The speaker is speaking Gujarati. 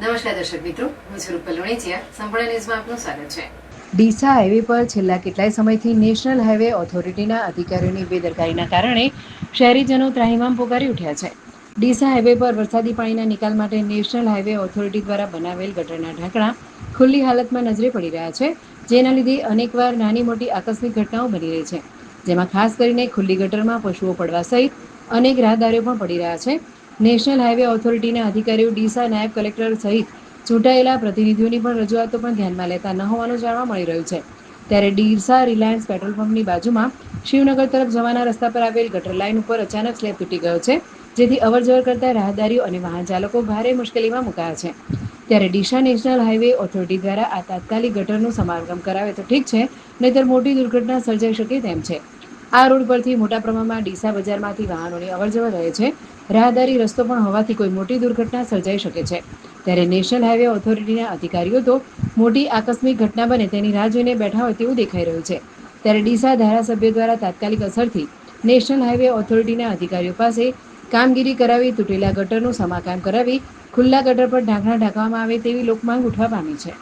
નમસ્કાર દર્શક મિત્રો, હું છું રૂપલ લુણીચિયા. સંપૂર્ણ ન્યૂઝમાં આપનું સ્વાગત છે. ડીસા હાઈવે પર છેલ્લા કેટલાય સમયથી નેશનલ હાઈવે ઓથોરિટીના અધિકારીઓની બેદરકારીના કારણે શહેરીજનો ત્રાહિમામ પોકારી ઉઠ્યા છે. ડીસા હાઈવે પર વરસાદી પાણીના નિકાલ માટે નેશનલ હાઈવે ઓથોરિટી દ્વારા બનાવેલ ગટરના ઢાંકણા ખુલ્લી હાલતમાં નજરે પડી રહ્યા છે, જેના લીધે અનેકવાર નાની મોટી આકસ્મિક ઘટનાઓ બની રહી છે, જેમાં ખાસ કરીને ખુલ્લી ગટરમાં પશુઓ પડવા સહિત અનેક રાહદારીઓ પણ પડી રહ્યા છે. નેશનલ હાઈવે ઓથોરિટીના અધિકારીઓ ડીસા નાયબ કલેક્ટર સહિત ચૂંટાયેલા પ્રતિનિધિઓની પણ રજૂઆતો પણ ધ્યાનમાં લેતા ન હોવાનું જાણવા મળી રહ્યું છે. ત્યારે ડીસા રિલાયન્સ પેટ્રોલ પંપની બાજુમાં શિવનગર તરફ જવાના રસ્તા પર આવેલ ગટર લાઇન ઉપર અચાનક સ્લેબ તૂટી ગયો છે, જેથી અવરજવર કરતા રાહદારીઓ અને વાહન ચાલકો ભારે મુશ્કેલીમાં મુકાયા છે. ત્યારે ડીસા નેશનલ હાઈવે ઓથોરિટી દ્વારા આ તાત્કાલિક ગટરનું સમારકામ કરાવે તો ઠીક છે, નહીતર મોટી દુર્ઘટના સર્જાઈ શકે તેમ છે. આ રોડ પરથી મોટા પ્રમાણમાં ડીસા બજારમાંથી વાહનોની અવરજવર રહે છે. રાહદારી રસ્તો પણ હોવાથી કોઈ મોટી દુર્ઘટના સર્જાઈ શકે છે. ત્યારે નેશનલ હાઈવે ઓથોરિટીના અધિકારીઓ તો મોટી આકસ્મિક ઘટના બને તેની રાહ જોઈને બેઠા હોય તેવું દેખાઈ રહ્યું છે. ત્યારે ડીસા ધારાસભ્ય દ્વારા તાત્કાલિક અસરથી નેશનલ હાઈવે ઓથોરિટીના અધિકારીઓ પાસે કામગીરી કરાવી તૂટેલા ગટરનું સમારકામ કરાવી ખુલ્લા ગટર પર ઢાંકણા ઢાંકવામાં આવે તેવી લોકમાંગ ઉઠવા પામી છે.